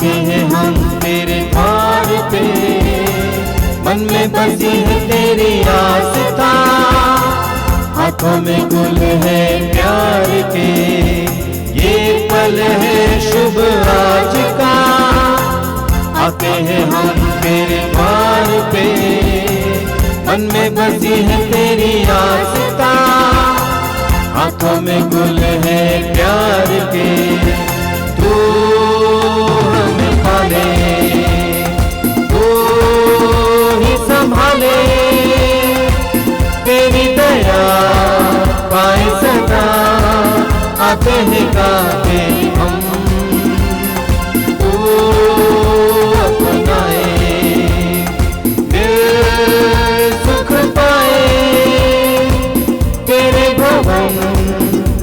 आते हैं हम तेरे द्वार पे, मन में बसी है तेरी आस्था, हाथों में गुल है प्यार के, ये पल है शुभ आज का। आते हैं हम तेरे द्वार पे, मन में बसी है तेरी आस्था, हाथों में गुल है प्यार के। तू हमें पाले, तू ही संभाले, तेरी दया पाए सदा। आते हैं गाते हम, तू अपनाए, दिल सुख पाए, तेरे भवन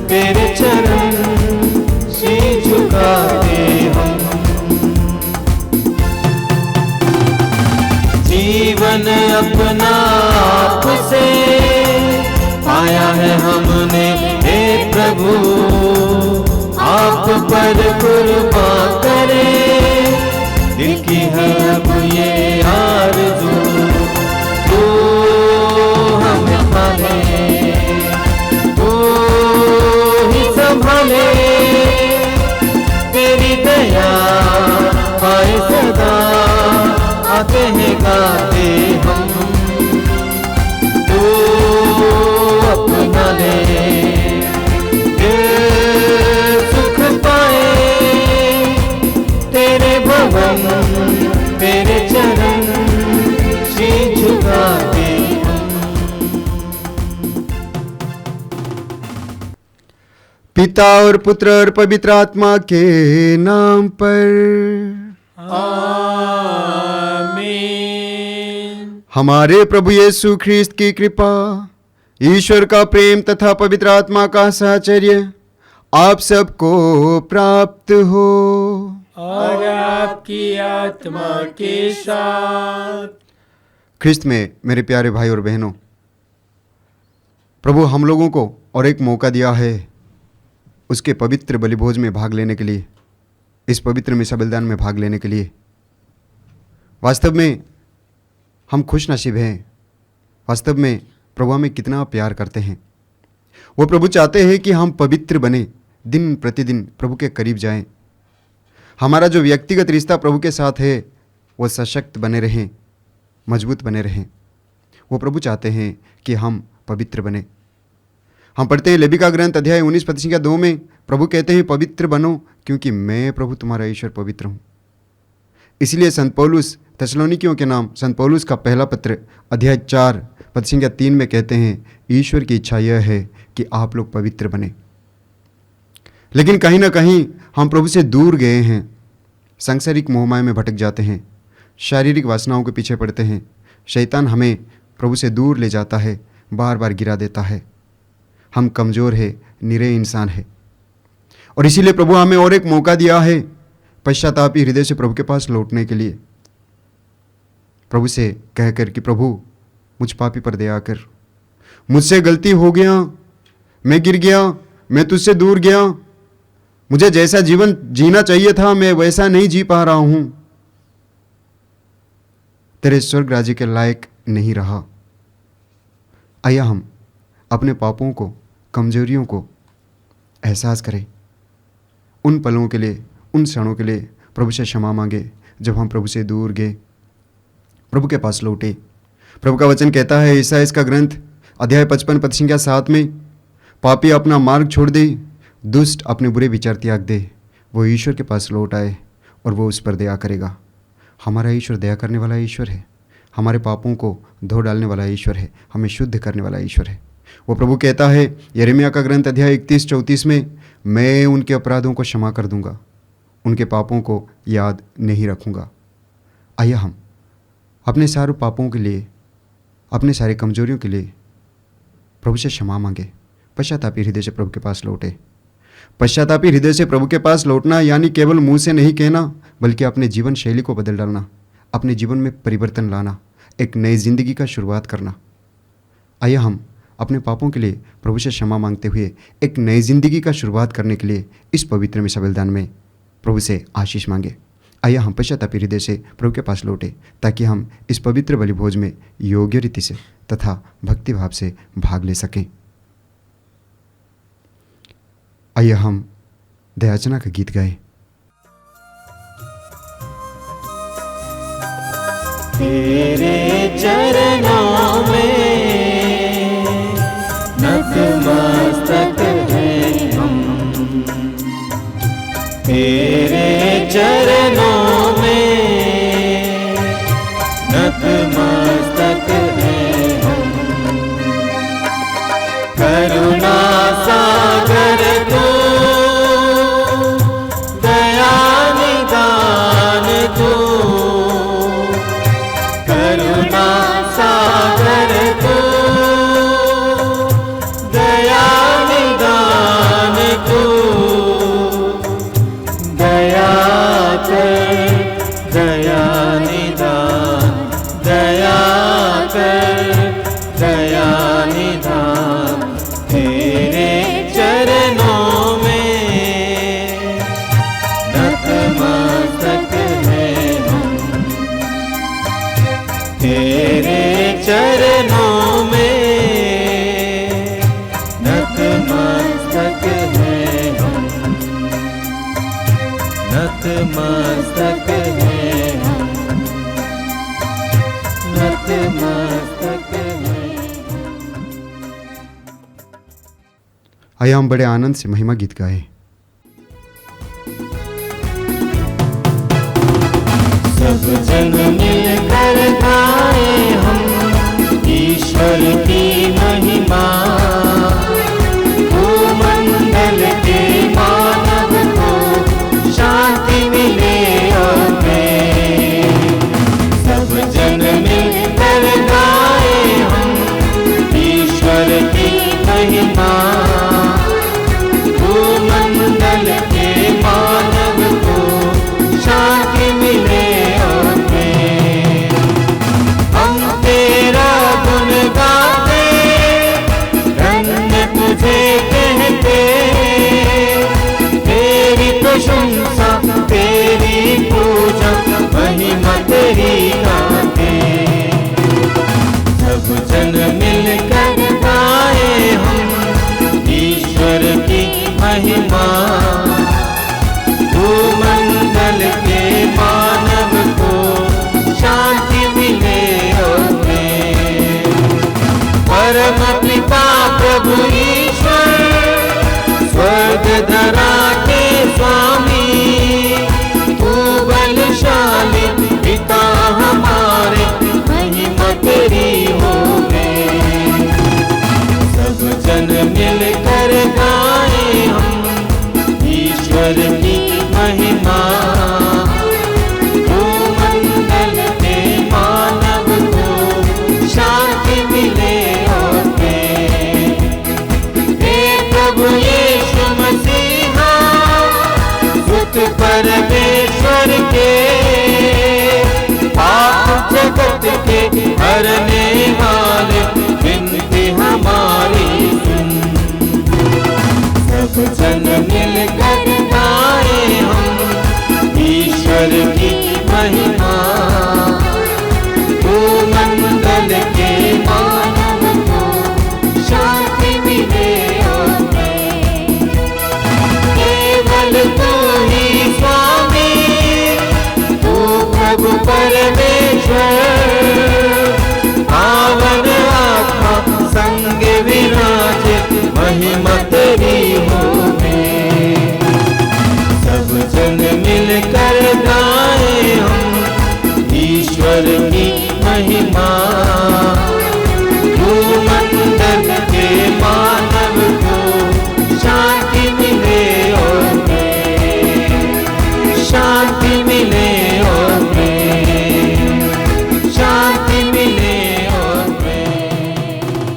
तेरे चरण शीश झुकाते हम। जीवन अपना आपसे पाया है हमने, हे प्रभु आप पर कुर्बान करें, दिल की है अब ये आरज़ू, तू हमें पाले, तू ही संभाले, तेरी दया पाए सदा। आते हैं गाते हम, तू अपना ले, दिल सुख पाए, तेरे भवन तेरे चरण शीश झुकाते हम। पिता और पुत्र और पवित्र आत्मा के नाम पर आमीन। हमारे प्रभु यीशु ख्रिस्त की कृपा, ईश्वर का प्रेम तथा पवित्र आत्मा का साहचर्य आप सबको प्राप्त हो। और आपकी आत्मा के साथ। ख्रिस्त में मेरे प्यारे भाई और बहनों, प्रभु हम लोगों को और एक मौका दिया है उसके पवित्र बलिभोज में भाग लेने के लिए, इस पवित्र मिसा बलिदान में भाग लेने के लिए। वास्तव में हम खुश नसीब हैं। वास्तव में प्रभु हमें कितना प्यार करते हैं। वो प्रभु चाहते हैं कि हम पवित्र बने, दिन प्रतिदिन प्रभु के करीब जाएं। हमारा जो व्यक्तिगत रिश्ता प्रभु के साथ है वो सशक्त बने रहें, मजबूत बने रहें। वो प्रभु चाहते हैं कि हम पवित्र बने। हम पढ़ते हैं लेवी का ग्रंथ अध्याय 19 पद 2 में प्रभु कहते हैं पवित्र बनो क्योंकि मैं प्रभु तुम्हारा ईश्वर पवित्र हूँ। इसलिए संत पौलुस थेसलोनिकियों के नाम संत पौलुस का पहला पत्र अध्याय 4 पद 3 में कहते हैं ईश्वर की इच्छा यह है कि आप लोग पवित्र बने। लेकिन कहीं ना कहीं हम प्रभु से दूर गए हैं, सांसारिक मोहमाया में भटक जाते हैं, शारीरिक वासनाओं के पीछे पड़ते हैं। शैतान हमें प्रभु से दूर ले जाता है, बार बार गिरा देता है। हम कमज़ोर है, निरे इंसान है। और इसीलिए प्रभु हमें और एक मौका दिया है पश्चातापी हृदय से प्रभु के पास लौटने के लिए। प्रभु से कहकर कि प्रभु मुझ पापी पर दया कर, मुझसे गलती हो गया, मैं गिर गया, मैं तुझसे दूर गया, मुझे जैसा जीवन जीना चाहिए था मैं वैसा नहीं जी पा रहा हूं, तेरे स्वर्ग राज्य के लायक नहीं रहा। आइए हम अपने पापों को, कमजोरियों को एहसास करें। उन पलों के लिए, उन क्षणों के लिए प्रभु से क्षमा मांगे जब हम प्रभु से दूर गए, प्रभु के पास लौटे। प्रभु का वचन कहता है ईसाई का ग्रंथ अध्याय 55 पद 7 में, पापी अपना मार्ग छोड़ दे, दुष्ट अपने बुरे विचार त्याग दे, वो ईश्वर के पास लौट आए और वो उस पर दया करेगा। हमारा ईश्वर दया करने वाला ईश्वर है, हमारे पापों को धो डालने वाला ईश्वर है, हमें शुद्ध करने वाला ईश्वर है। वो प्रभु कहता है यिर्मयाह का ग्रंथ अध्याय 31-34 में, मैं उनके अपराधों को क्षमा कर दूंगा, उनके पापों को याद नहीं रखूंगा। आइए हम अपने सारे पापों के लिए, अपने सारे कमजोरियों के लिए प्रभु से क्षमा मांगे, पश्चातापी हृदय से प्रभु के पास लौटे। पश्चातापी हृदय से प्रभु के पास लौटना यानी केवल मुंह से नहीं कहना, बल्कि अपने जीवन शैली को बदल डालना, अपने जीवन में परिवर्तन लाना, एक नई जिंदगी का शुरुआत करना। आइए हम अपने पापों के लिए प्रभु से क्षमा मांगते हुए एक नई जिंदगी का शुरुआत करने के लिए इस पवित्र मिसा बलिदान में प्रभु से आशीष मांगे। आइए हम पश्चाताप हृदय से प्रभु के पास लौटे ताकि हम इस पवित्र बलि भोज में योग्य रीति से तथा भक्तिभाव से भाग ले सकें। आइए हम दयाचना का गीत गाएं। तेरे चरणों में नतमस्तक हैं हम, तेरे चरणों में नतमस्तक हैं हम। करुणा सागर तू, दया निदान तू, करुणा सागर तू, दया निदान तू, दया कर, दया निदान, दया कर, दया निदान। तेरे चरणों में नतमस्तक हैं हम, तेरे चरणों में नतमस्तक हैं हम, नतमस्तक हैं हम, नतमस्तक हैं। आइए हम बड़े आनंद से महिमा गीत गाएं। सब जन मिलकर गाए हम ईश्वर की महिमा, भूमंडल के मानव को शांति मिले और प्रेम। सब जन मिलकर गाए हम ईश्वर की महिमा, भूमंडल के मानव को शांति मिले और प्रेम। हम तेरा गुण गाते, धन्य तुझे कहते, तेरी प्रशंसा तेरी पूजा महिमा तेरी गाते। सब जन मिलकर गाए हम ईश्वर की महिमा, भूमंडल के मानव को शांति मिले और प्रेम। परम पिता प्रभु ईश्वर, स्वर्ग धरा के स्वामी, तू बलशाली पिता हमारे, महिमा तेरी होवे। सब जन मिलकर गाए हम ईश्वर की महिमा, भूमंडल के मानव को शांति मिले और प्रेम। हे प्रभु यीशु मसीहा, सुत परमेश्वर के, पाप जगत के हरने वाले, विनती हमारी सुन। सब जन मिलकर गाए हम ईश्वर की महिमा, भूमंडल के मानव को शांति मिले और प्रेम। केवल तू ही स्वामी, तू प्रभु परमेश्वर, पावन आत्मा संग विराजे, महिमा तेरी होवे। सब जन मिलकर गाए हम ईश्वर की महिमा, भूमंडल के मानव को शांति मिले और प्रेम, शांति मिले और प्रेम, शांति मिले और प्रेम।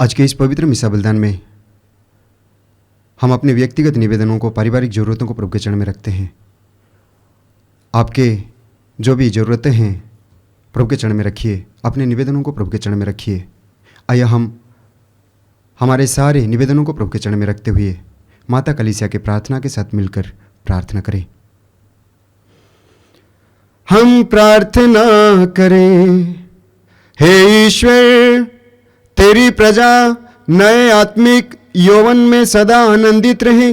आज के इस पवित्र मिसा बलिदान में हम अपने व्यक्तिगत निवेदनों को, पारिवारिक ज़रूरतों को प्रभु के चरण में रखते हैं। आपके जो भी ज़रूरतें हैं प्रभु के चरण में रखिए, अपने निवेदनों को प्रभु के चरण में रखिए। आइए हम हमारे सारे निवेदनों को प्रभु के चरण में रखते हुए माता कलीसिया के प्रार्थना के साथ मिलकर प्रार्थना करें। हम प्रार्थना करें। हे ईश्वर, तेरी प्रजा नए आत्मिक यौवन में सदा आनंदित रहे।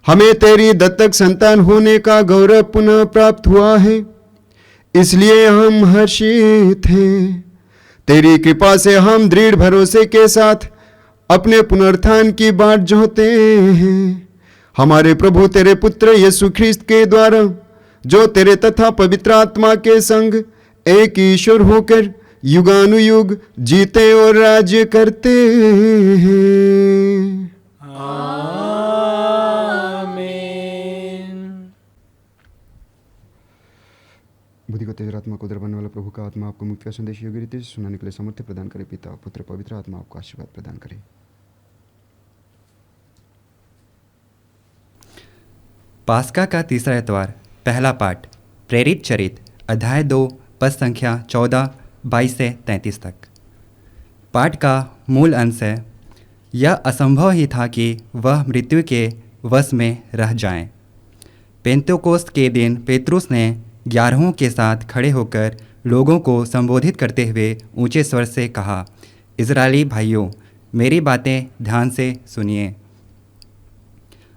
हमें तेरी दत्तक संतान होने का गौरव पुनः प्राप्त हुआ है, इसलिए हम हर्षित हैं। तेरी कृपा से हम दृढ़ भरोसे के साथ अपने पुनरुत्थान की बाट जोहते हैं। हमारे प्रभु तेरे पुत्र यीशु ख्रिस्त के द्वारा, जो तेरे तथा पवित्र आत्मा के संग एक ईश्वर होकर युगानुयुग जीते और राज्य करते हैं। बुद्धि को तेज आत्मा को उदर बनने वाला प्रभु का आत्मा आपको मुक्ति का संदेश योग्य रीति से सुनाने के लिए सामर्थ्य प्रदान करे। पिता पुत्र पवित्र आत्मा आपको आशीर्वाद प्रदान करे। पास्का का तीसरा इतवार, पहला पाठ प्रेरित चरित अध्याय 2 पद संख्या 14, 22 से 33 तक। पाठ का मूल अंश है, यह असंभव ही था कि वह मृत्यु के वश में रह जाएं। पेंतेकोस्त के दिन पेत्रुस ने 11 के साथ खड़े होकर लोगों को संबोधित करते हुए ऊंचे स्वर से कहा, इजरायली भाइयों, मेरी बातें ध्यान से सुनिए।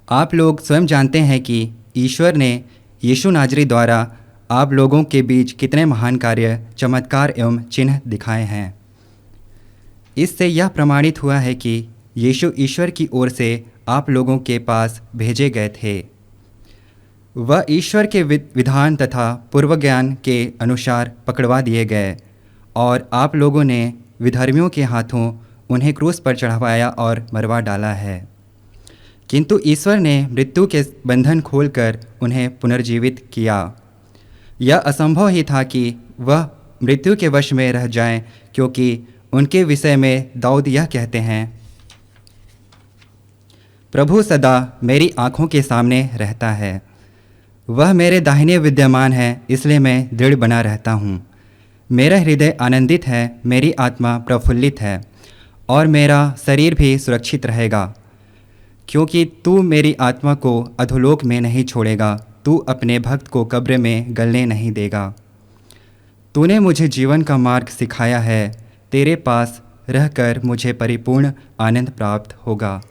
आप लोग स्वयं जानते हैं कि ईश्वर ने यीशु नाजरी द्वारा आप लोगों के बीच कितने महान कार्य, चमत्कार एवं चिन्ह दिखाए हैं। इससे यह प्रमाणित हुआ है कि यीशु ईश्वर की ओर से आप लोगों के पास भेजे गए थे। वह ईश्वर के विधान तथा पूर्व ज्ञान के अनुसार पकड़वा दिए गए और आप लोगों ने विधर्मियों के हाथों उन्हें क्रूस पर चढ़वाया और मरवा डाला है। किंतु ईश्वर ने मृत्यु के बंधन खोलकर उन्हें पुनर्जीवित किया। यह असंभव ही था कि वह मृत्यु के वश में रह जाएं, क्योंकि उनके विषय में दाऊद यह कहते हैं, प्रभु सदा मेरी आँखों के सामने रहता है। वह मेरे दाहिने विद्यमान है, इसलिए मैं दृढ़ बना रहता हूँ। मेरा हृदय आनंदित है, मेरी आत्मा प्रफुल्लित है और मेरा शरीर भी सुरक्षित रहेगा, क्योंकि तू मेरी आत्मा को अधोलोक में नहीं छोड़ेगा, तू अपने भक्त को कब्र में गलने नहीं देगा। तूने मुझे जीवन का मार्ग सिखाया है, तेरे पास रहकर मुझे परिपूर्ण आनंद प्राप्त होगा।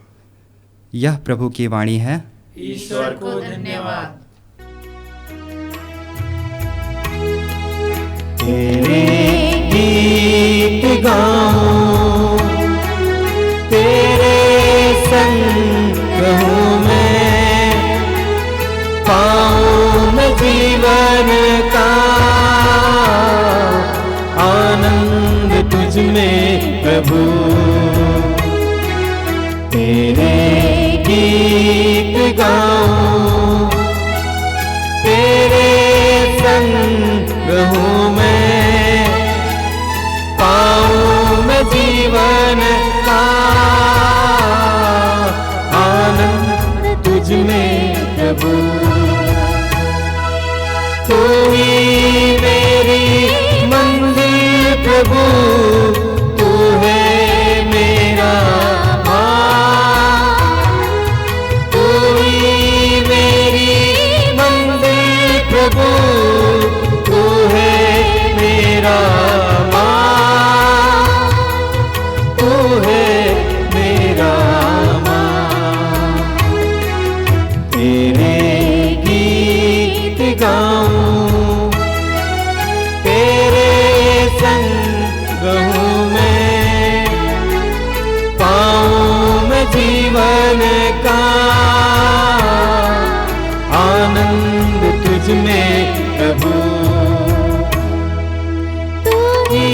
यह प्रभु की वाणी है। ईश्वर को धन्यवाद। तेरे गीत गाऊं, तेरे संग रहूं मैं, पाऊं मैं जीवन का आनंद तुझ में प्रभु। तेरे गीत गाऊं, तेरे संग रहूं मैं, पाऊं मैं जीवन का आनंद तुझ में प्रभु। तू ही मेरी मंजिल प्रभु, तू है मेरा तू ही मेरी मंजिल प्रभु, तू है मेरा तू है मेरा तेरे गीत गाऊं, तेरे संग रहूं मैं, पाऊं मैं जीवन का आनंद तुझ में प्रभु। तू ही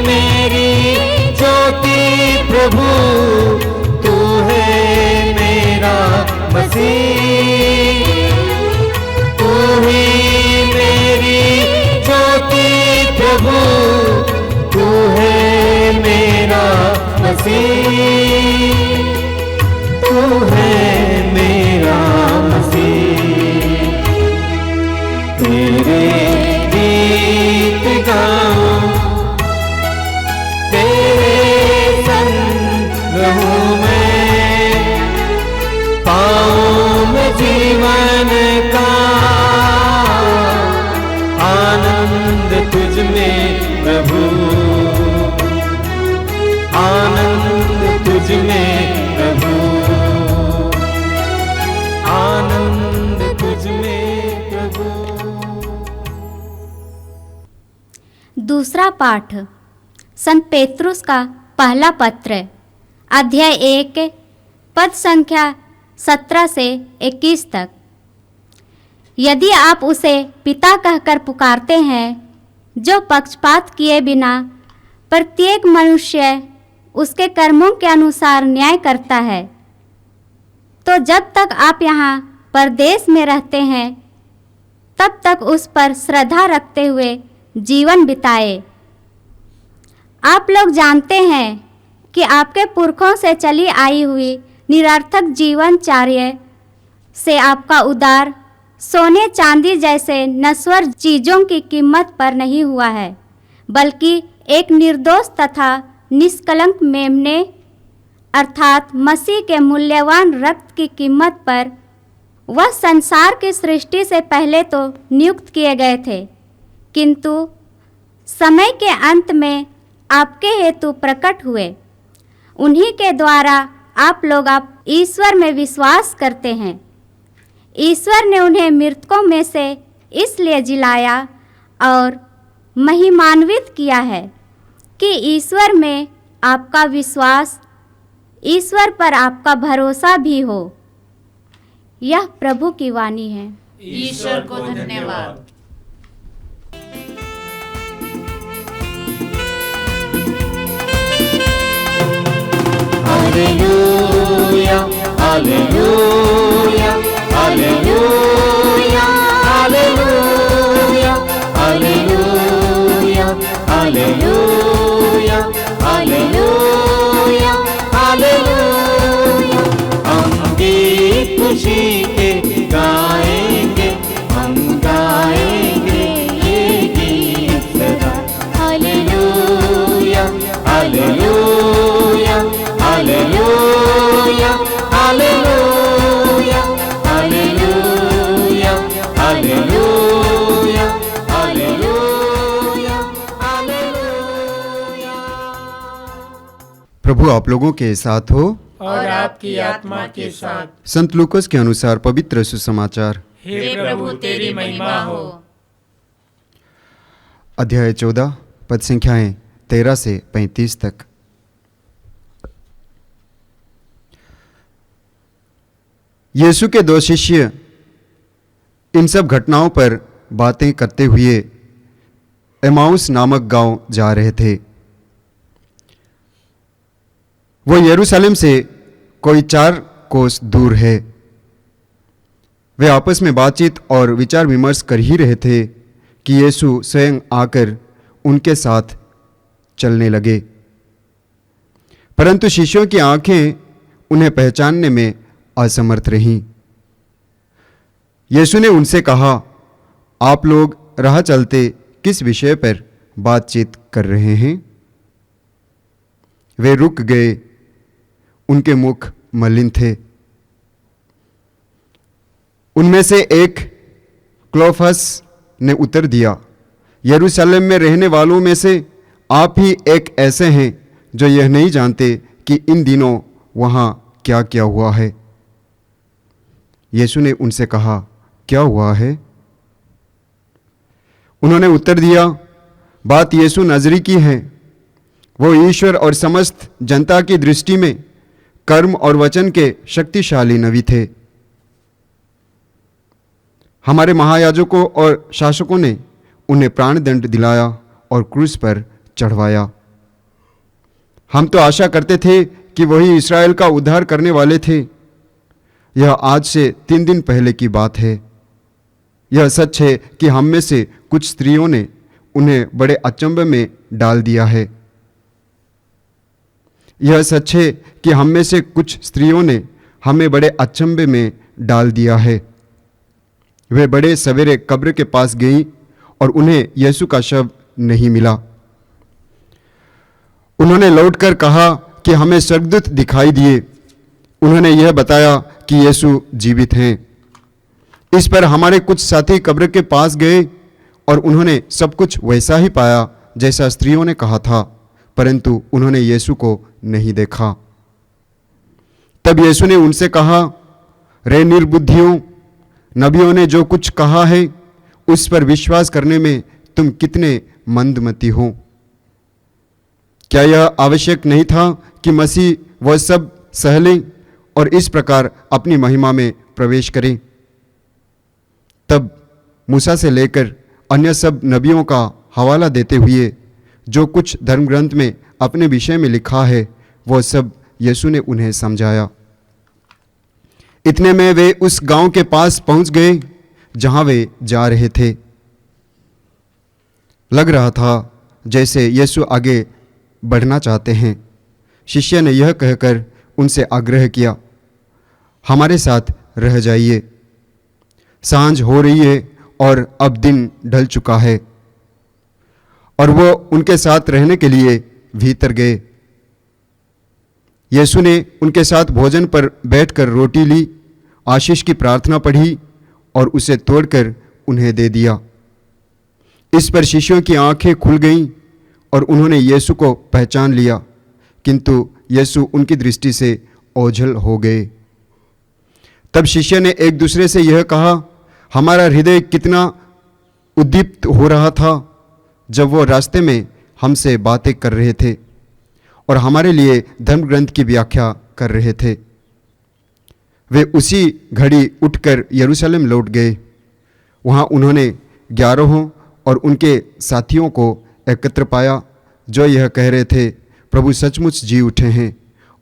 मेरी ज्योति प्रभु, तू है मेरा मसीह। तू ही मेरी ज्योति प्रभु, तू है मेरा मसीह। तू है मेरा मसीह। तेरे गीत गाऊं, तेरे संग रहूं मैं, में प्रभु, आनंद तुझ में प्रभु, आनंद तुझ में प्रभु। दूसरा पाठ संत पेत्रुस का पहला पत्र, अध्याय 1, पद संख्या 17 से 21 तक। यदि आप उसे पिता कहकर पुकारते हैं, जो पक्षपात किए बिना प्रत्येक मनुष्य उसके कर्मों के अनुसार न्याय करता है, तो जब तक आप यहाँ परदेश में रहते हैं, तब तक उस पर श्रद्धा रखते हुए जीवन बिताए। आप लोग जानते हैं कि आपके पुरखों से चली आई हुई निरर्थक जीवनचर्या से आपका उद्धार सोने चांदी जैसे नश्वर चीज़ों की कीमत पर नहीं हुआ है, बल्कि एक निर्दोष तथा निष्कलंक मेमने अर्थात मसीह के मूल्यवान रक्त की कीमत पर। वह संसार की सृष्टि से पहले तो नियुक्त किए गए थे, किंतु समय के अंत में आपके हेतु प्रकट हुए। उन्हीं के द्वारा आप लोग ईश्वर में विश्वास करते हैं। ईश्वर ने उन्हें मृतकों में से इसलिए जिलाया और महिमान्वित किया है कि ईश्वर में आपका विश्वास, ईश्वर पर आपका भरोसा भी हो। यह प्रभु की वाणी है। ईश्वर को धन्यवाद। Hallelujah, hallelujah, hallelujah, hallelujah, hallelujah, hallelujah, hallelujah, hallelujah. हम गीत खुशी के गाएंगे, हम गाएंगे ये गीत सदा। Hallelujah, hallelujah, hallelujah, hallelujah, hallelujah, hallelujah, hallelujah, hallelujah. प्रभु आप लोगों के साथ हो और आपकी आत्मा के साथ। संत लूकस के अनुसार पवित्र सुसमाचार। हे प्रभु तेरी महिमा हो। अध्याय 14, पद संख्याएं 13 से 35 तक। यीशु के 2 शिष्य इन सब घटनाओं पर बातें करते हुए एमाउस नामक गांव जा रहे थे। वो यरूशलेम से कोई 4 कोस दूर है। वे आपस में बातचीत और विचार विमर्श कर ही रहे थे कि यीशु स्वयं आकर उनके साथ चलने लगे, परंतु शिष्यों की आंखें उन्हें पहचानने में असमर्थ रहीं। यीशु ने उनसे कहा, आप लोग राह चलते किस विषय पर बातचीत कर रहे हैं? वे रुक गए, उनके मुख मलिन थे। उनमें से एक क्लोफस ने उत्तर दिया, यरूशलेम में रहने वालों में से आप ही एक ऐसे हैं जो यह नहीं जानते कि इन दिनों वहाँ क्या क्या हुआ है। यीशु ने उनसे कहा, क्या हुआ है? उन्होंने उत्तर दिया, बात यीशु नजरी की है। वो ईश्वर और समस्त जनता की दृष्टि में कर्म और वचन के शक्तिशाली नबी थे। हमारे महायाजकों और शासकों ने उन्हें प्राणदंड दिलाया और क्रूस पर चढ़वाया। हम तो आशा करते थे कि वही इस्राएल का उद्धार करने वाले थे। यह आज से 3 दिन पहले की बात है। यह सच है कि हम में से कुछ स्त्रियों ने उन्हें बड़े अचंभे में डाल दिया है। यह सच है कि हम में से कुछ स्त्रियों ने हमें बड़े अचंभे में डाल दिया है। वे बड़े सवेरे कब्र के पास गईं और उन्हें यीशु का शव नहीं मिला। उन्होंने लौटकर कहा कि हमें स्वर्गदूत दिखाई दिए। उन्होंने यह बताया कि यीशु जीवित हैं। इस पर हमारे कुछ साथी कब्र के पास गए और उन्होंने सब कुछ वैसा ही पाया जैसा स्त्रियों ने कहा था, परंतु उन्होंने यीशु को नहीं देखा। तब यीशु ने उनसे कहा, रे निर्बुद्धियों, नबियों ने जो कुछ कहा है उस पर विश्वास करने में तुम कितने मंदमती हो। क्या यह आवश्यक नहीं था कि मसीह वह सब सह लें और इस प्रकार अपनी महिमा में प्रवेश करें? तब मूसा से लेकर अन्य सब नबियों का हवाला देते हुए जो कुछ धर्मग्रंथ में अपने विषय में लिखा है वह सब यीशु ने उन्हें समझाया। इतने में वे उस गांव के पास पहुंच गए जहां वे जा रहे थे। लग रहा था जैसे यीशु आगे बढ़ना चाहते हैं। शिष्य ने यह कहकर उनसे आग्रह किया, हमारे साथ रह जाइए, सांझ हो रही है और अब दिन ढल चुका है। और वो उनके साथ रहने के लिए भीतर गए। यीशु ने उनके साथ भोजन पर बैठकर रोटी ली, आशीष की प्रार्थना पढ़ी और उसे तोड़कर उन्हें दे दिया। इस पर शिष्यों की आंखें खुल गईं और उन्होंने यीशु को पहचान लिया, किंतु यीशु उनकी दृष्टि से ओझल हो गए। तब शिष्य ने एक दूसरे से यह कहा, हमारा हृदय कितना उद्दीप्त हो रहा था जब वो रास्ते में हमसे बातें कर रहे थे और हमारे लिए धर्मग्रंथ की व्याख्या कर रहे थे। वे उसी घड़ी उठकर यरूशलेम लौट गए। वहाँ उन्होंने 11 और उनके साथियों को एकत्र पाया जो यह कह रहे थे, प्रभु सचमुच जी उठे हैं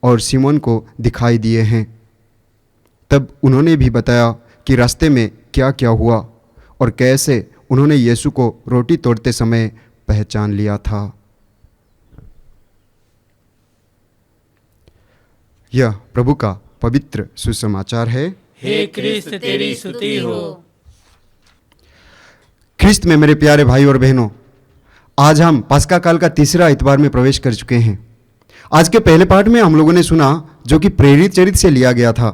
और सिमोन को दिखाई दिए हैं। तब उन्होंने भी बताया कि रास्ते में क्या क्या हुआ और कैसे उन्होंने यीशु को रोटी तोड़ते समय पहचान लिया था। यह प्रभु का पवित्र सुसमाचार है। हे क्रिस्त तेरी स्तुति हो। ख्रिस्त में मेरे प्यारे भाई और बहनों, आज हम पास्का काल का तीसरा इतवार में प्रवेश कर चुके हैं। आज के पहले पाठ में हम लोगों ने सुना जो कि प्रेरित चरित्र से लिया गया था।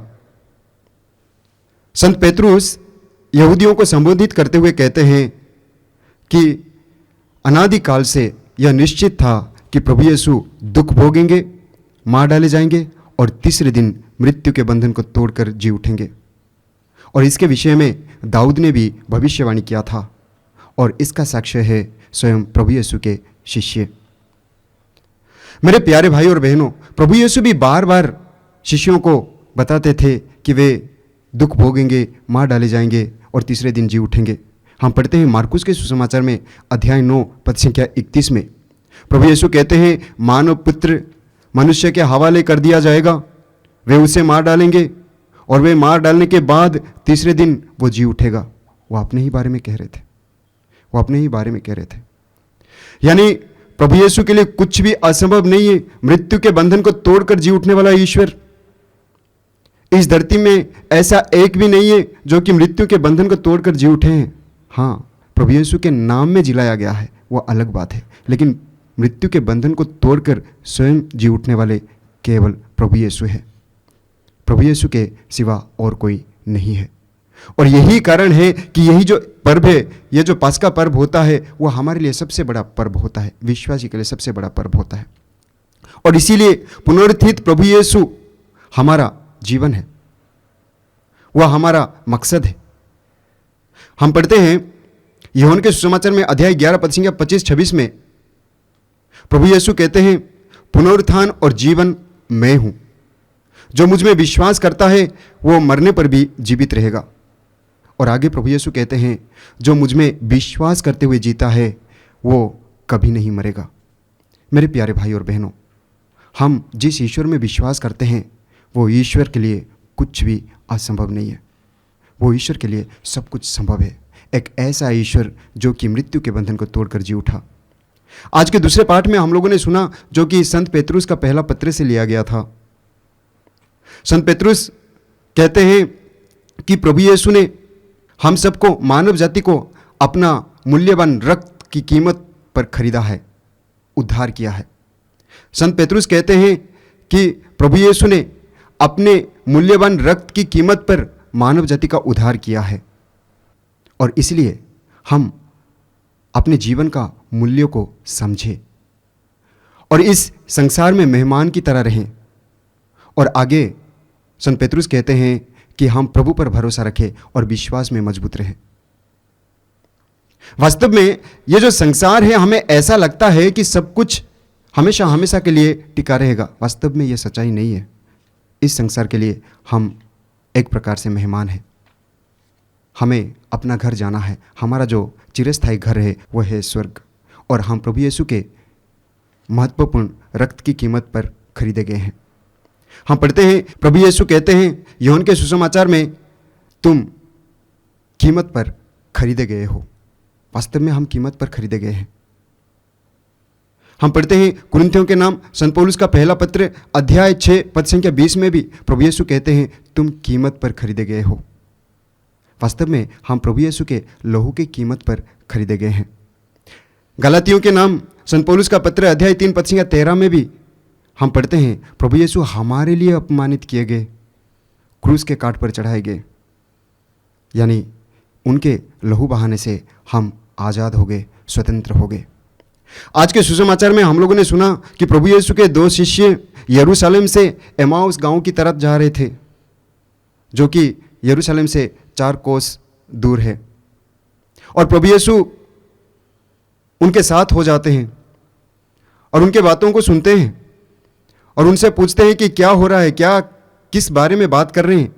संत पेत्रुस यहूदियों को संबोधित करते हुए कहते हैं कि अनादिकाल से यह निश्चित था कि प्रभु यीशु दुख भोगेंगे, मार डाले जाएंगे और तीसरे दिन मृत्यु के बंधन को तोड़कर जी उठेंगे। और इसके विषय में दाऊद ने भी भविष्यवाणी किया था और इसका साक्ष्य है स्वयं प्रभु यीशु के शिष्य। मेरे प्यारे भाई और बहनों, प्रभु यीशु भी बार बार शिष्यों को बताते थे कि वे दुख भोगेंगे, मार डाले जाएंगे और तीसरे दिन जी उठेंगे। हम पढ़ते हैं मार्कुस के सुसमाचार में अध्याय 9 पद संख्या 31 में प्रभु यीशु कहते हैं, मानव पुत्र मनुष्य के हवाले कर दिया जाएगा, वे उसे मार डालेंगे और वे मार डालने के बाद तीसरे दिन वो जी उठेगा। वो अपने ही बारे में कह रहे थे, वो अपने ही बारे में कह रहे थे। यानी प्रभु यीशु के लिए कुछ भी असंभव नहीं है। मृत्यु के बंधन को तोड़कर जी उठने वाला ईश्वर, इस धरती में ऐसा एक भी नहीं है जो कि मृत्यु के बंधन को तोड़कर जी उठे हैं। हाँ, प्रभु यीशु के नाम में जिलाया गया है, वो अलग बात है, लेकिन मृत्यु के बंधन को तोड़कर स्वयं जी उठने वाले केवल प्रभु यीशु है। प्रभु यीशु के सिवा और कोई नहीं है। और यही कारण है कि यही जो पर्व है, ये जो पास्का पर्व होता है, वो हमारे लिए सबसे बड़ा पर्व होता है, विश्वासी के लिए सबसे बड़ा पर्व होता है। और इसीलिए पुनरुत्थित प्रभु यीशु हमारा जीवन है, वह हमारा मकसद है। हम पढ़ते हैं यूहन्ना के सुसमाचार में अध्याय 11 पद संख्या 25-26 में प्रभु यीशु कहते हैं, पुनरुत्थान और जीवन मैं हूं, जो मुझ में विश्वास करता है वो मरने पर भी जीवित रहेगा। और आगे प्रभु यीशु कहते हैं, जो मुझ में विश्वास करते हुए जीता है वो कभी नहीं मरेगा। मेरे प्यारे भाई और बहनों, हम जिस ईश्वर में विश्वास करते हैं वो ईश्वर के लिए कुछ भी असंभव नहीं है। वो ईश्वर के लिए सब कुछ संभव है। एक ऐसा ईश्वर जो कि मृत्यु के बंधन को तोड़कर जी उठा। आज के दूसरे पाठ में हम लोगों ने सुना जो कि संत पेत्रुस का पहला पत्र से लिया गया था। संत पेत्रुस कहते हैं कि प्रभु यीशु ने हम सबको, मानव जाति को अपना मूल्यवान रक्त की कीमत पर खरीदा है, उद्धार किया है। संत पेत्रुस कहते हैं कि प्रभु यीशु ने अपने मूल्यवान रक्त की कीमत पर मानव जाति का उद्धार किया है। और इसलिए हम अपने जीवन का मूल्य को समझे और इस संसार में मेहमान की तरह रहें। और आगे संत पेतरुस कहते हैं कि हम प्रभु पर भरोसा रखें और विश्वास में मजबूत रहें। वास्तव में ये जो संसार है, हमें ऐसा लगता है कि सब कुछ हमेशा हमेशा के लिए टिका रहेगा। वास्तव में ये सच्चाई नहीं है। इस संसार के लिए हम एक प्रकार से मेहमान हैं। हमें अपना घर जाना है। हमारा जो चिरस्थायी घर है वह है स्वर्ग, और हम प्रभु यीशु के महत्वपूर्ण रक्त की कीमत पर खरीदे गए हैं। हम पढ़ते हैं, प्रभु यीशु कहते हैं यूहन्ना के सुसमाचार में, तुम कीमत पर खरीदे गए हो। वास्तव में हम कीमत पर खरीदे गए हैं। हम पढ़ते हैं कुरिन्थियों के नाम संत पौलुस का पहला पत्र अध्याय 6 पद संख्या 20 में भी प्रभु यीशु कहते हैं, तुम कीमत पर खरीदे गए हो। वास्तव में हम प्रभु यीशु के लहू की कीमत पर खरीदे गए हैं। गलातियों के नाम संत पौलुस का पत्र अध्याय 3 पद संख्या 13 में भी हम पढ़ते हैं, प्रभु यीशु हमारे लिए अपमानित किए गए, क्रूस के काट पर चढ़ाए गए। यानी उनके लहू बहाने से हम आज़ाद हो गए, स्वतंत्र हो गए। आज के सुसमाचार में हम लोगों ने सुना कि प्रभु यीशु के 2 शिष्य यरूशलेम से एमाउस गांव की तरफ जा रहे थे, जो कि यरूशलेम से 4 कोस दूर है। और प्रभु यीशु उनके साथ हो जाते हैं और उनके बातों को सुनते हैं और उनसे पूछते हैं कि क्या हो रहा है, क्या किस बारे में बात कर रहे हैं।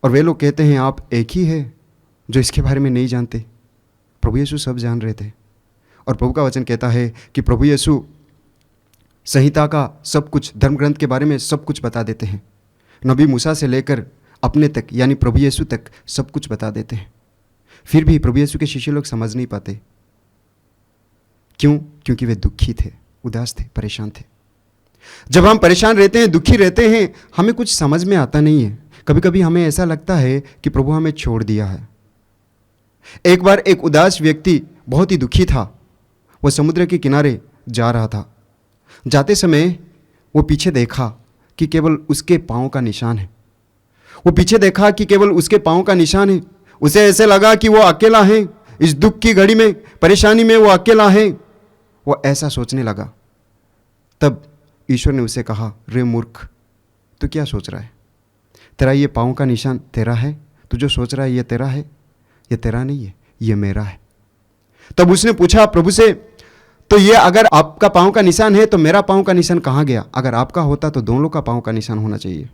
और वे लोग कहते हैं, आप एक ही है जो इसके बारे में नहीं जानते। प्रभु यीशु सब जान रहे थे। और प्रभु का वचन कहता है कि प्रभु यीशु संहिता का सब कुछ, धर्म ग्रंथ के बारे में सब कुछ बता देते हैं। नबी मूसा से लेकर अपने तक, यानी प्रभु यीशु तक सब कुछ बता देते हैं। फिर भी प्रभु यीशु के शिष्य लोग समझ नहीं पाते। क्यों? क्योंकि वे दुखी थे, उदास थे, परेशान थे। जब हम परेशान रहते हैं, दुखी रहते हैं, हमें कुछ समझ में आता नहीं है। कभी कभी हमें ऐसा लगता है कि प्रभु हमें छोड़ दिया है। एक बार एक उदास व्यक्ति बहुत ही दुखी था। वह समुद्र के किनारे जा रहा था। जाते समय वो पीछे देखा कि केवल उसके पाँव का निशान है। वो पीछे देखा कि केवल उसके पाँव का निशान है। उसे ऐसे लगा कि वो अकेला है। इस दुख की घड़ी में, परेशानी में वो अकेला है। वो ऐसा सोचने लगा। तब ईश्वर ने उसे कहा, रे मूर्ख, तू क्या सोच रहा है? तेरा ये पाँव का निशान तेरा है? तू जो सोच रहा है ये तेरा है? ये तेरा नहीं है, ये मेरा है। तब उसने पूछा प्रभु से, तो ये अगर आपका पाँव का निशान है तो मेरा पाँव का निशान कहाँ गया? अगर आपका होता तो दोनों का पाँव का निशान होना चाहिए।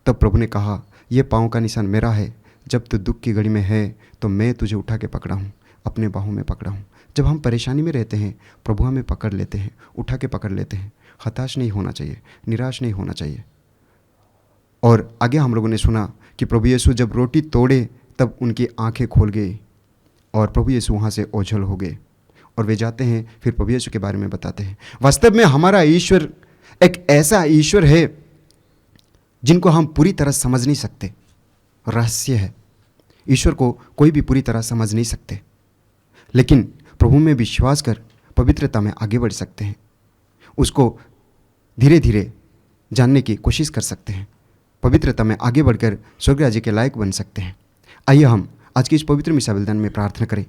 तब प्रभु ने कहा, ये पाँव का निशान मेरा है। जब तू दुख की घड़ी में है तो मैं तुझे उठा के पकड़ा हूँ, अपने बाहों में पकड़ा हूँ। जब हम परेशानी में रहते हैं, प्रभु हमें पकड़ लेते हैं, उठा के पकड़ लेते हैं। हताश नहीं होना चाहिए, निराश नहीं होना चाहिए। और आगे हम लोगों ने सुना कि प्रभु यीशु जब रोटी तोड़े तब उनकी आंखें खोल गई और प्रभु यीशु वहाँ से ओझल हो गए। और वे जाते हैं, फिर प्रभु यीशु के बारे में बताते हैं। वास्तव में हमारा ईश्वर एक ऐसा ईश्वर है जिनको हम पूरी तरह समझ नहीं सकते। रहस्य है। ईश्वर को कोई भी पूरी तरह समझ नहीं सकते, लेकिन प्रभु में विश्वास कर पवित्रता में आगे बढ़ सकते हैं। उसको धीरे धीरे जानने की कोशिश कर सकते हैं। पवित्रता में आगे बढ़कर स्वर्ग राज्य के लायक बन सकते हैं। आइए हम आज की इस पवित्र मिसा बलिदान में प्रार्थना करें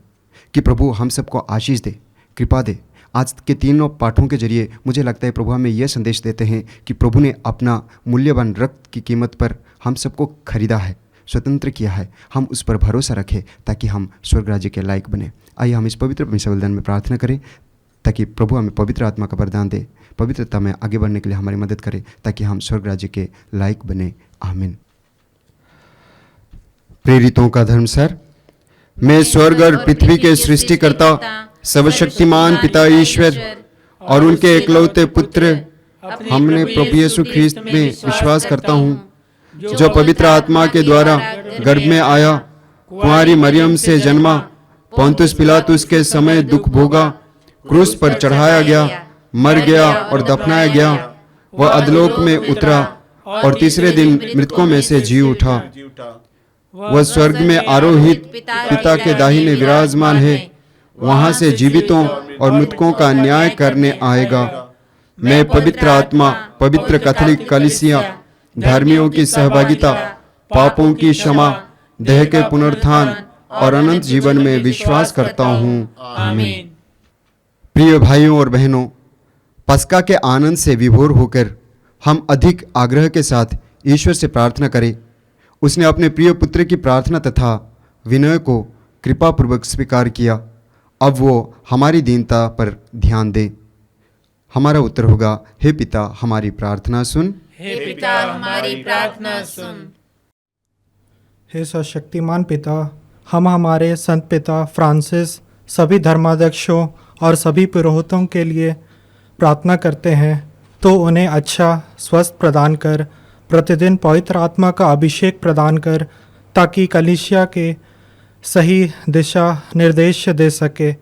कि प्रभु हम सबको आशीष दे, कृपा दे। आज के तीनों पाठों के जरिए मुझे लगता है प्रभु हमें यह संदेश देते हैं कि प्रभु ने अपना मूल्यवान रक्त की कीमत पर हम सबको खरीदा है, स्वतंत्र किया है। हम उस पर भरोसा रखें ताकि हम स्वर्ग राज्य के लायक बने। आइए हम इस पवित्र मिसा बलिदान में प्रार्थना करें ताकि प्रभु हमें पवित्र आत्मा का वरदान दे, पवित्रता में आगे बढ़ने के लिए हमारी मदद करे ताकि हम स्वर्ग राज्य के लायक बने। आमीन। प्रेरितों का धर्मसार। मैं स्वर्ग और पृथ्वी के सृष्टिकर्ता सर्वशक्तिमान पिता ईश्वर और उनके एकलौते पुत्र हमने प्रभु यीशु ख्रीस्त में विश्वास करता हूँ, जो पवित्र आत्मा के द्वारा गर्भ में आया, कुंवारी मरियम से जन्मा, पोंतुस पिलातुस के समय दुख भोगा, क्रूस पर चढ़ाया गया, मर गया और दफनाया गया। वह अधोलोक में उतरा और तीसरे दिन मृतकों में से जी उठा। वह स्वर्ग में आरोहित पिता के दाहिने विराजमान है। वहां से जीवितों और मृतकों का न्याय करने आएगा। मैं पवित्र आत्मा, पवित्र कैथोलिक कलीसिया, धर्मियों की सहभागिता, पापों की क्षमा, देह के पुनरुत्थान और अनंत जीवन में विश्वास करता हूँ। आमीन। प्रिय भाइयों और बहनों, पस्का के आनंद से विभोर होकर हम अधिक आग्रह के साथ ईश्वर से प्रार्थना करें। उसने अपने प्रिय पुत्र की प्रार्थना तथा विनय को कृपापूर्वक स्वीकार किया। अब वो हमारी दीनता पर ध्यान दे। हमारा उत्तर होगा, हे पिता हमारी प्रार्थना सुन। हे पिता हमारी प्रार्थना सुन। हे सर्वशक्तिमान पिता, हम हमारे संत पिता फ्रांसिस, सभी धर्माध्यक्षों और सभी पुरोहितों के लिए प्रार्थना करते हैं, तो उन्हें अच्छा स्वस्थ प्रदान कर, प्रतिदिन पवित्र आत्मा का अभिषेक प्रदान कर, ताकि कलीसिया के सही दिशा निर्देश दे सके।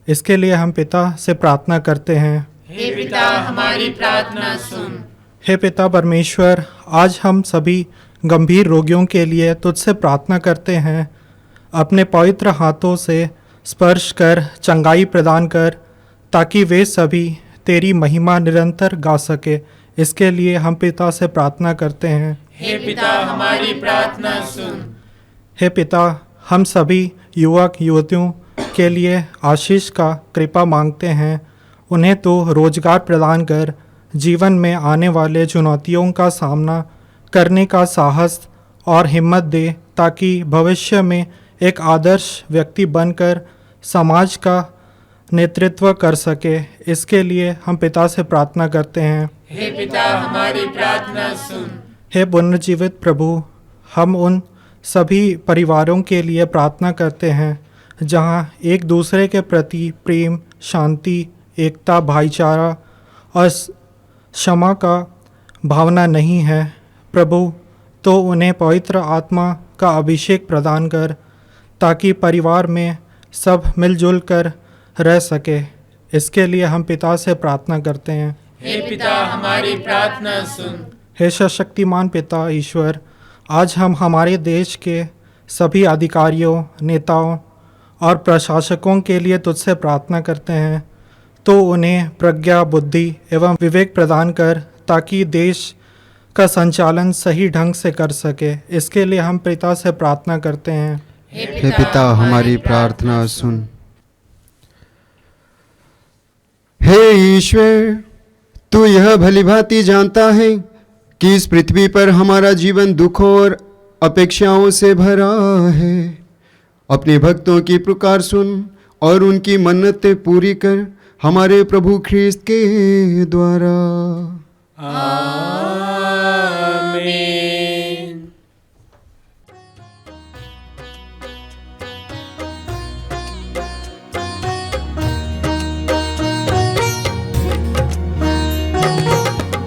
इसके लिए हम पिता से प्रार्थना करते हैं। हे पिता हमारी प्रार्थना सुन। हे पिता परमेश्वर, आज हम सभी गंभीर रोगियों के लिए तुझसे प्रार्थना करते हैं। अपने पवित्र हाथों से स्पर्श कर चंगाई प्रदान कर, ताकि वे सभी तेरी महिमा निरंतर गा सके। इसके लिए हम पिता से प्रार्थना करते हैं। हे पिता हमारी प्रार्थना सुन। हे पिता, हम सभी युवक युवतियों के लिए आशीष का कृपा मांगते हैं। उन्हें तो रोजगार प्रदान कर जीवन में आने वाले चुनौतियों का सामना करने का साहस और हिम्मत दे, ताकि भविष्य में एक आदर्श व्यक्ति बनकर समाज का नेतृत्व कर सके। इसके लिए हम पिता से प्रार्थना करते हैं। हे पिता हमारी प्रार्थना सुन। हे पुनर्जीवित प्रभु, हम उन सभी परिवारों के लिए प्रार्थना करते हैं जहाँ एक दूसरे के प्रति प्रेम, शांति, एकता, भाईचारा और क्षमा का भावना नहीं है। प्रभु, तो उन्हें पवित्र आत्मा का अभिषेक प्रदान कर, ताकि परिवार में सब मिलजुल कर रह सके। इसके लिए हम पिता से प्रार्थना करते हैं। हे पिता हमारी प्रार्थना सुन। हे सर्वशक्तिमान पिता ईश्वर, आज हम हमारे देश के सभी अधिकारियों, नेताओं और प्रशासकों के लिए तुझसे प्रार्थना करते हैं, तो उन्हें प्रज्ञा, बुद्धि एवं विवेक प्रदान कर, ताकि देश का संचालन सही ढंग से कर सके। इसके लिए हम पिता से प्रार्थना करते हैं। हे पिता हमारी प्रार्थना सुन। हे ईश्वर, तू यह भलीभांति जानता है कि इस पृथ्वी पर हमारा जीवन दुखों और अपेक्षाओं से भरा है। अपने भक्तों की पुकार सुन और उनकी मन्नतें पूरी कर, हमारे प्रभु ख्रीस्त के द्वारा। आमीन।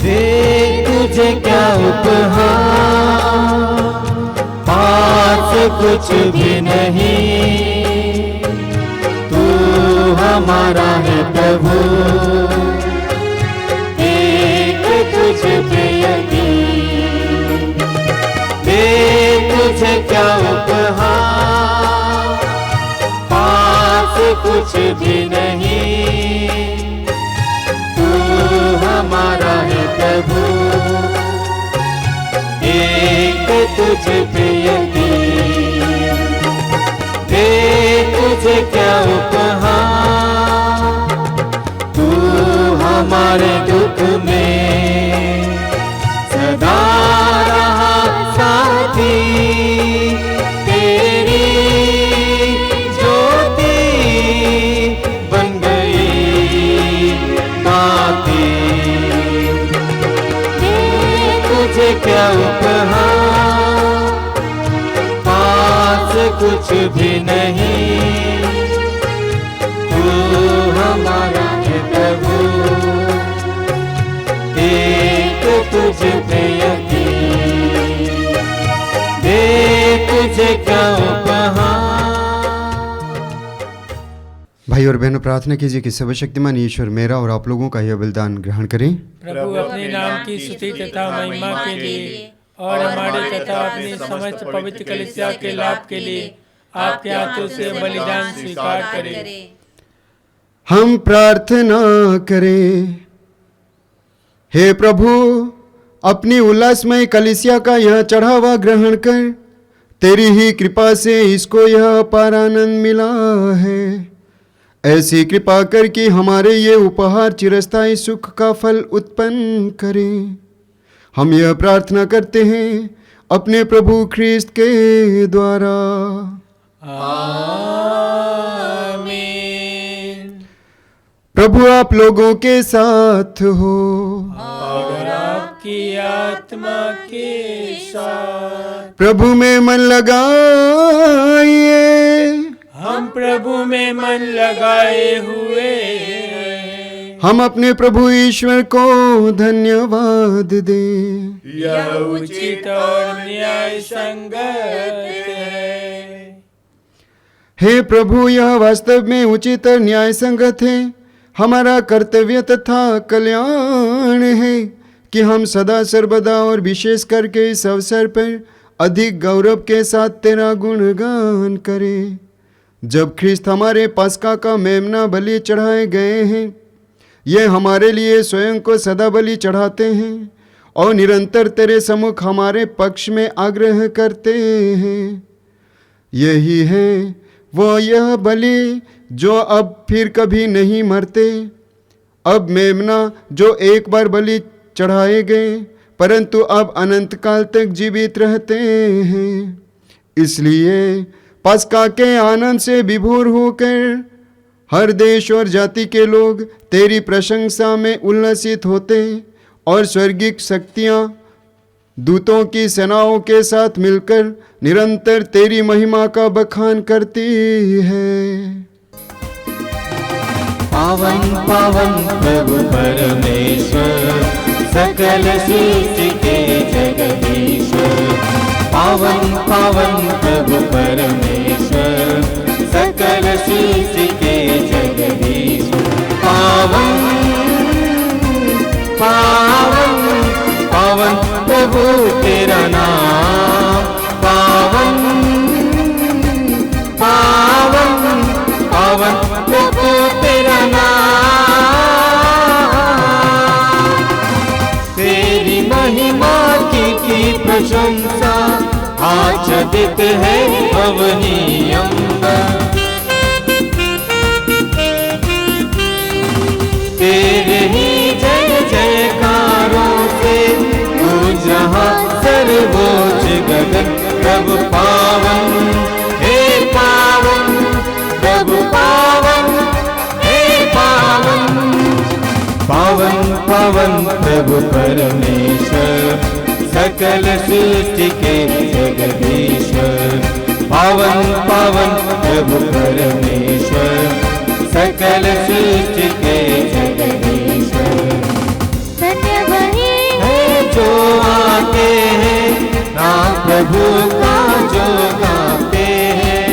दे तुझे क्या उपहार, पास कुछ भी नहीं, तू हमारा है प्रभु, एक तुझ पे यकीन। दे तुझे क्या उपहार, पास कुछ भी नहीं, हमारा है प्रभु, एक तुझ पे यकीन। दे तुझे क्या उपहार, तू हमारे दुख में सदा रहा साथी, तेरी ज्योति बन गई बाती। तुझे क्या उपहार, पास कुछ भी नहीं, तू हमारा है प्रभु, एक तुझ पे यकीन। दे तुझे क्या उपहार। भाई और बहनों, प्रार्थना कीजिए कि सर्वशक्तिमान ईश्वर मेरा और आप लोगों का यह बलिदान ग्रहण करें। प्रभु अपने नाम की स्तुति तथा महिमा के लिए और हमारे तथा अपनी समस्त पवित्र कलीसिया के लाभ के लिए आपके हाथों से बलिदान स्वीकार करें। हम प्रार्थना करें। हे प्रभु, अपनी उल्लासमय कलीसिया का यह चढ़ावा ग्रहण कर, तेरी ही कृपा से इसको यह अपार आनंद मिला है। ऐसी कृपा कर कि हमारे ये उपहार चिरस्थायी सुख का फल उत्पन्न करें। हम यह प्रार्थना करते हैं अपने प्रभु ख्रीस्त के द्वारा। आमीन। प्रभु आप लोगों के साथ हो। और आपकी आत्मा के साथ। प्रभु में मन लगाइए। हम प्रभु में मन लगाए हुए हम अपने प्रभु ईश्वर को धन्यवाद दें। यह उचित और न्याय संगत है। हे प्रभु, यह वास्तव में उचित और न्याय संगत है। हमारा कर्तव्य तथा कल्याण है कि हम सदा सर्वदा और विशेष करके इस अवसर पर अधिक गौरव के साथ तेरा गुणगान करें। जब ख्रिस्त हमारे पस्का का मेमना बलि चढ़ाए गए हैं, ये हमारे लिए स्वयं को सदा बलि चढ़ाते हैं और निरंतर तेरे सम्मुख हमारे पक्ष में आग्रह करते हैं। यही है वो यह बलि जो अब फिर कभी नहीं मरते। अब मेमना जो एक बार बलि चढ़ाए गए परंतु अब अनंत काल तक जीवित रहते हैं। इसलिए पस्का के आनंद से विभोर होकर हर देश और जाति के लोग तेरी प्रशंसा में उल्लसित होते और स्वर्गिक शक्तियाँ दूतों की सेनाओं के साथ मिलकर निरंतर तेरी महिमा का बखान करती है। पावन पावन प्रभु परमेश्वर, सकल सृष्टि के जगदीश्वर। पावन पावन प्रभु परमेश्वर, सकल सृष्टि के जगदीश्वर। पावन पावन पावन प्रभु तेरा नाम। पावन पावन पावन प्रभु तेरा नाम। तेरी महिमा की प्रशंसा आच्छादित है अवनी अंबर। तेरे ही जय जयकारों से गूंज जहाँ सर्वोच्च गगन। प्रभु पावन हे पावन, प्रभु पावन हे पावन। पावन पावन प्रभु परमेश्वर, सकल सृष्टि के जगदीश्वर। पावन पावन प्रभु परमेश्वर, सकल सृष्टि के जगदीश्वर। धन्य वही है जो आते हैं नाम प्रभु का जो गाते हैं।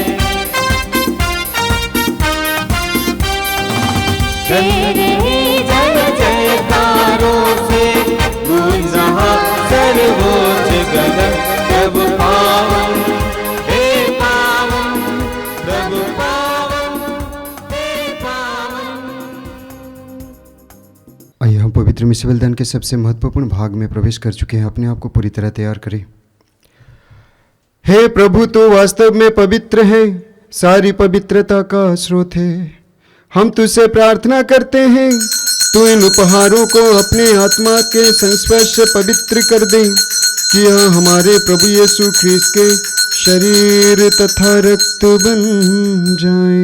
तेरे ही जय जयकारों से गूंज जहाँ सर्वोच्च गगन। प्रभु पावन हे पावन, प्रभु पावन हे पावन। आइए हम पवित्र मिस्र बलिदान के सबसे महत्वपूर्ण भाग में प्रवेश कर चुके हैं। अपने आप को पूरी तरह तैयार करें। हे प्रभु, तू वास्तव में पवित्र है, सारी पवित्रता का स्रोत है। हम तुझसे प्रार्थना करते हैं तू इन उपहारों को अपने आत्मा के संस्पर्श से पवित्र कर दे कि यह हमारे प्रभु यीशु ख्रीस्त के शरीर तथा रक्त बन जाए।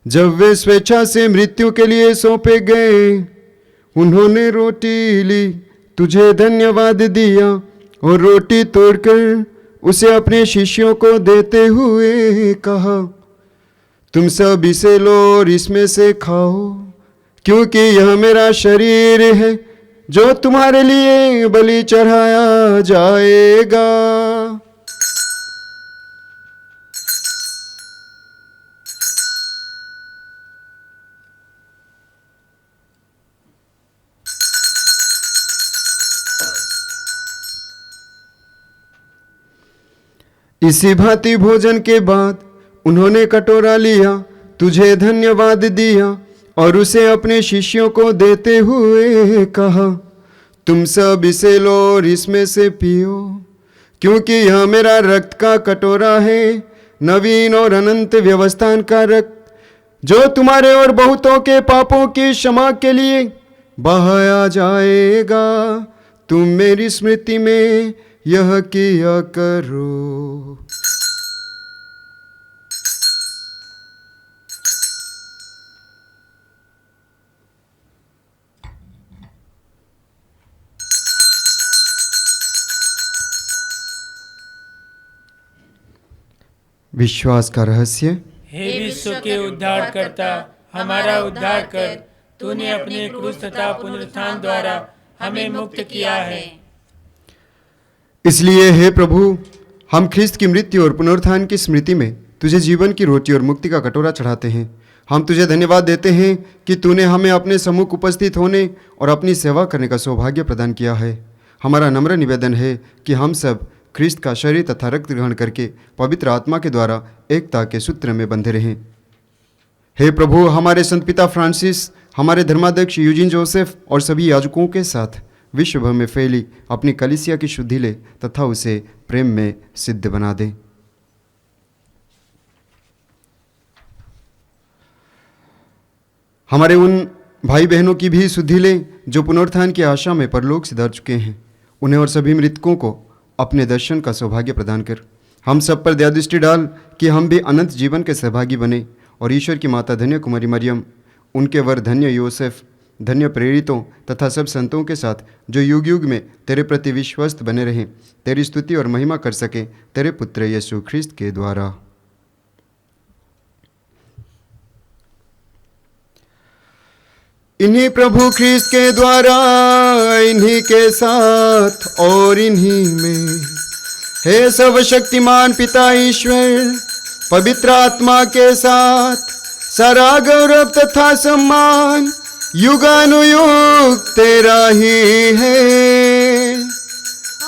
जब वे स्वेच्छा से मृत्यु के लिए सौंपे गए, उन्होंने रोटी ली, तुझे धन्यवाद दिया और रोटी तोड़कर उसे अपने शिष्यों को देते हुए कहा, तुम सब इसे लो और इसमें से खाओ, क्योंकि यह मेरा शरीर है जो तुम्हारे लिए बलि चढ़ाया जाएगा। इसी भांति भोजन के बाद उन्होंने कटोरा लिया, तुझे धन्यवाद दिया और उसे अपने शिष्यों को देते हुए कहा, तुम सब इसे लो और इसमें से पियो, क्योंकि यह मेरा रक्त का कटोरा है, नवीन और अनंत व्यवस्थान का रक्त, जो तुम्हारे और बहुतों के पापों की क्षमा के लिए बहाया जाएगा। तुम मेरी स्मृति में यह किया करो। विश्वास का रहस्य। हे विश्व के उद्धार करता, हमारा उद्धार कर। तूने अपने क्रूस तथा पुनरुत्थान द्वारा हमें मुक्त किया है। इसलिए हे प्रभु, हम ख्रिस्त की मृत्यु और पुनरुत्थान की स्मृति में तुझे जीवन की रोटी और मुक्ति का कटोरा चढ़ाते हैं। हम तुझे धन्यवाद देते हैं कि तूने हमें अपने सम्मुख उपस्थित होने और अपनी सेवा करने का सौभाग्य प्रदान किया है। हमारा नम्र निवेदन है कि हम सब ख्रिस्त का शरीर तथा रक्त ग्रहण करके पवित्र आत्मा के द्वारा एकता के सूत्र में बंधे रहें। हे प्रभु, हमारे संत पिता फ्रांसिस, हमारे धर्माध्यक्ष यूजिन जोसेफ और सभी याजकों के साथ विश्व भर में फैली अपनी कलीसिया की शुद्धि ले तथा उसे प्रेम में सिद्ध बना दे। हमारे उन भाई बहनों की भी शुद्धि ले जो पुनरुत्थान की आशा में परलोक सिधार चुके हैं। उन्हें और सभी मृतकों को अपने दर्शन का सौभाग्य प्रदान कर। हम सब पर दया दृष्टि डाल कि हम भी अनंत जीवन के सहभागी बने और ईश्वर की माता धन्य कुमारी मरियम, उनके वर धन्य योसेफ, धन्य प्रेरितों तथा सब संतों के साथ जो युग युग में तेरे प्रति विश्वस्त बने रहें, तेरी स्तुति और महिमा कर सके तेरे पुत्र यीशु ख्रिस्त के द्वारा। इन्हीं प्रभु ख्रिस्त के द्वारा, इन्हीं के साथ और इन्हीं में, हे सर्वशक्तिमान पिता ईश्वर, पवित्र आत्मा के साथ सारा गौरव तथा सम्मान युगानुयुग तेरा ही है।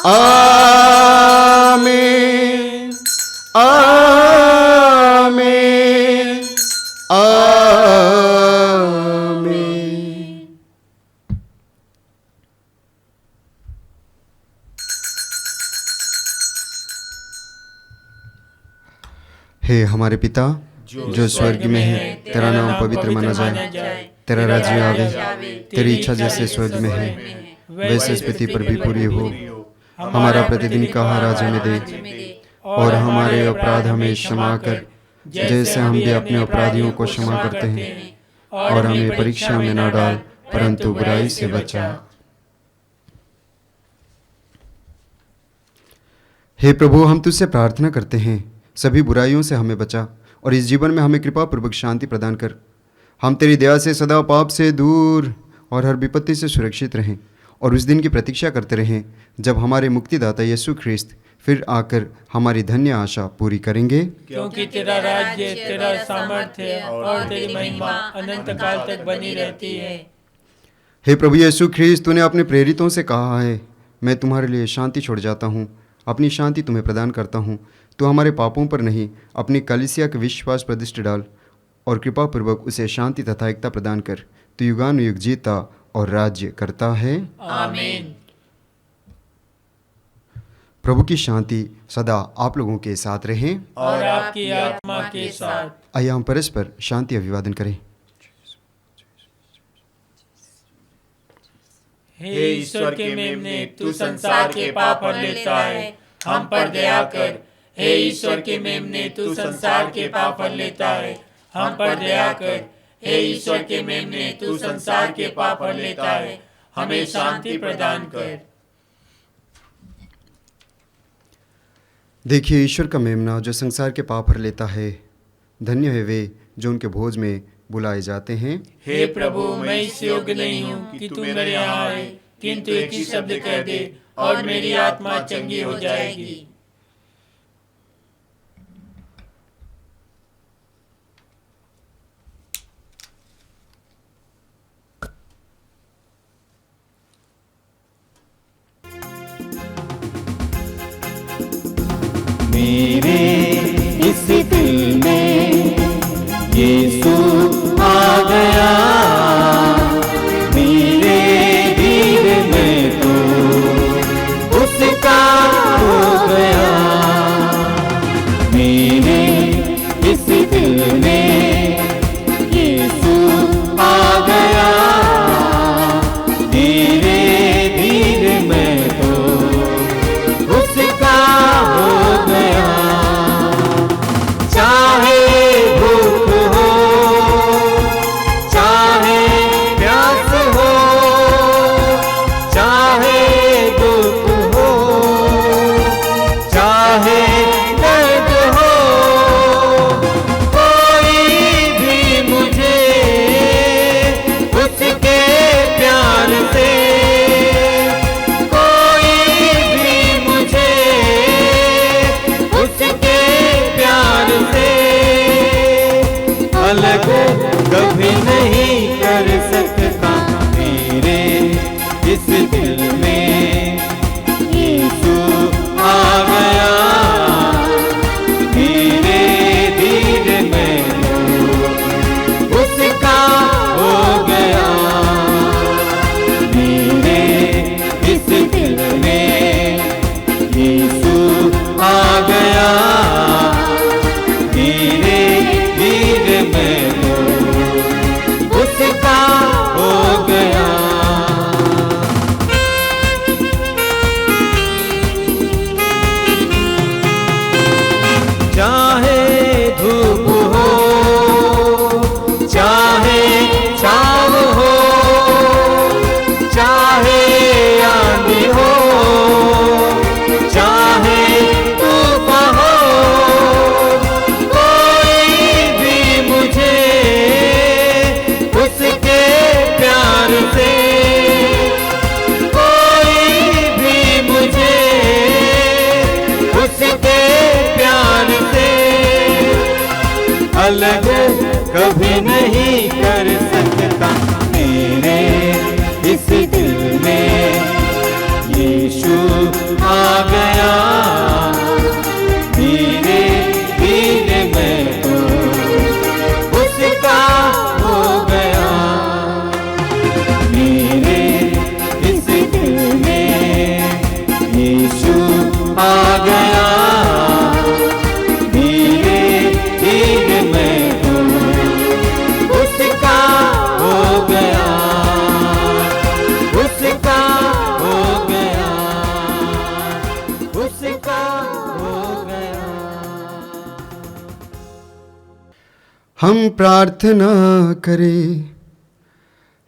आमीन, आमीन, आमीन। हे हमारे पिता जो स्वर्ग में है, तेरा नाम पवित्र माना जाए, तेरा राज्य आवे, तेरी इच्छा जैसे स्वर्ग में है वैसे इस पृथ्वी पर भी पूरी हो। हमारा प्रतिदिन का आहार आज हमें दे, और हमारे अपराध हमें क्षमा कर, जैसे हम भी अपने अपराधियों को क्षमा करते हैं, और हमें परीक्षा में न डाल, परंतु बुराई से बचा। हे प्रभु, हम तुझसे प्रार्थना करते हैं, सभी बुराइयों से हमें बचा और इस जीवन में हमें कृपा पूर्वक शांति प्रदान कर। हम तेरी दया से सदा पाप से दूर और हर विपत्ति से सुरक्षित रहें और उस दिन की प्रतीक्षा करते रहें जब हमारे मुक्तिदाता यीशु ख्रिस्त फिर आकर हमारी धन्य आशा पूरी करेंगे। क्योंकि तेरा राज्य, तेरा सामर्थ्य और तेरी महिमा अनंत काल तक बनी रहती है। हे प्रभु यीशु ख्रिस्त, तूने अपने प्रेरितों से कहा है, मैं तुम्हारे लिए शांति छोड़ जाता हूँ, अपनी शांति तुम्हें प्रदान करता हूँ। तो हमारे पापों पर नहीं, अपनी कलीसिया के विश्वास पर दृष्टि डाल और कृपा पूर्वक उसे शांति तथा एकता प्रदान कर। तो युगानुयुग जीता और राज्य करता है। आमीन। प्रभु की शांति सदा आप लोगों के साथ रहे और आपकी आत्मा के साथ। आइए हम परस्पर शांति अभिवादन करें। हे ईश्वर के मेमने, तू संसार के पाप हर लेता है, हम पर दया कर। हे ईश्वर के मेमने, तू संसार के पाप हर लेता है, हम पर दया कर। हे ईश्वर के मेमने, तू संसार के पाप हर लेता है, हमें शांति प्रदान कर। देखिए ईश्वर का मेमना जो संसार के पाप हर लेता है। धन्य है वे जो उनके भोज में बुलाए जाते हैं। हे प्रभु, मैं इस योग्य नहीं हूँ कि तू मेरे यहाँ आए, किंतु एक ही शब्द कह दे और मेरी आत्मा चंगी हो जाएगी। मेरे इस दिल में यीशु आ गया, मेरे दिल में तो उसका हो गया। कभी नहीं कर सकता। मेरे इस दिल में यीशु आ गया, धीरे धीरे मैं उसका हो गया। मेरे इस दिल में यीशु आ गया, धीरे धीरे मैं उसका हो गया। चाहे धूप हो, चाहे छाँव हो, चाहे आंधी हो, चाहे तूफान हो, कोई भी मुझे उसके प्यार से, कोई भी मुझे उसके प्यार से अलग कभी नहीं कर सकता। मेरे इस दिल में यीशु आ गया, धीरे धीरे मैं तो उसका हो गया। मेरे इस दिल में यीशु आ गया, धीरे धीरे मैं तो उसका हो गया, उसका हो गया, उसका हो गया। हम प्रार्थना करें।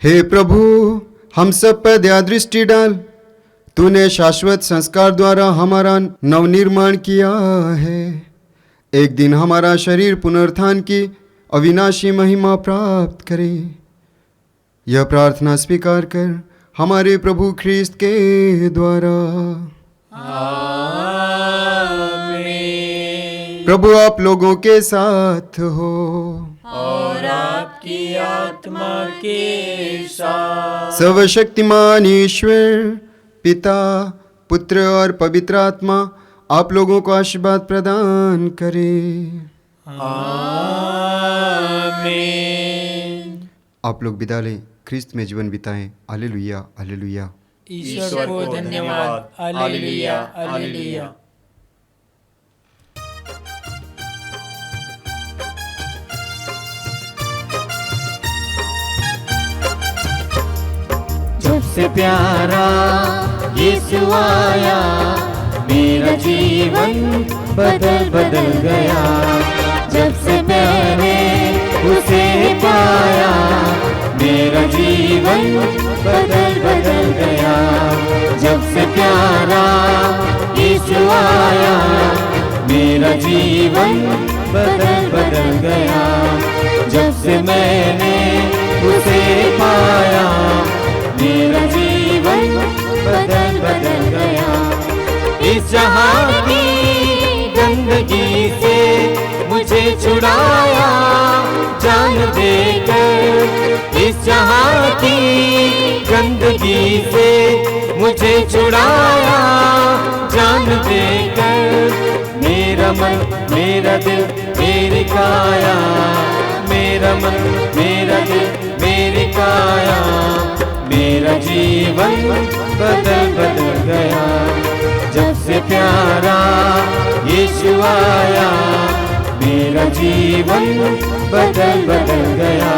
हे प्रभु, हम सब पर दया दृष्टि डाल। तूने शाश्वत संस्कार द्वारा हमारा नवनिर्माण किया है। एक दिन हमारा शरीर पुनरुत्थान की अविनाशी महिमा प्राप्त करे। यह प्रार्थना स्वीकार कर हमारे प्रभु ख्रीस्त के द्वारा। प्रभु आप लोगों के साथ हो और आपकी आत्मा के साथ। सर्वशक्तिमान ईश्वर पिता, पुत्र और पवित्र आत्मा आप लोगों को आशीर्वाद प्रदान करे। आमीन। आप लोग विदा लें, ख्रिस्त में जीवन बिताएं। Hallelujah, hallelujah. ईश्वर को धन्यवाद। Hallelujah, hallelujah. जब से प्यारा यीशु आया, मेरा जीवन बदल बदल गया। जब से मैंने उसे पाया, मेरा जीवन बदल बदल गया। जब से प्यारा यीशु आया, मेरा जीवन बदल बदल गया। जब से मैंने उसे पाया, मेरा जीवन बदल बदल गया। इस जहां की गंदगी से मुझे छुड़ाया जान देकर। इस जहां की गंदगी से मुझे छुड़ाया जान देकर। मेरा मन, मेरा दिल, मेरी काया, मेरा मन, मेरा दिल, मेरी काया, मेरा जीवन बदल बदल गया। जब से प्यारा यीशु आया, मेरा जीवन बदल बदल गया।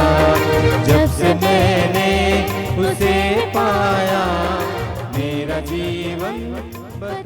जब से मैंने उसे पाया, मेरा जीवन बदल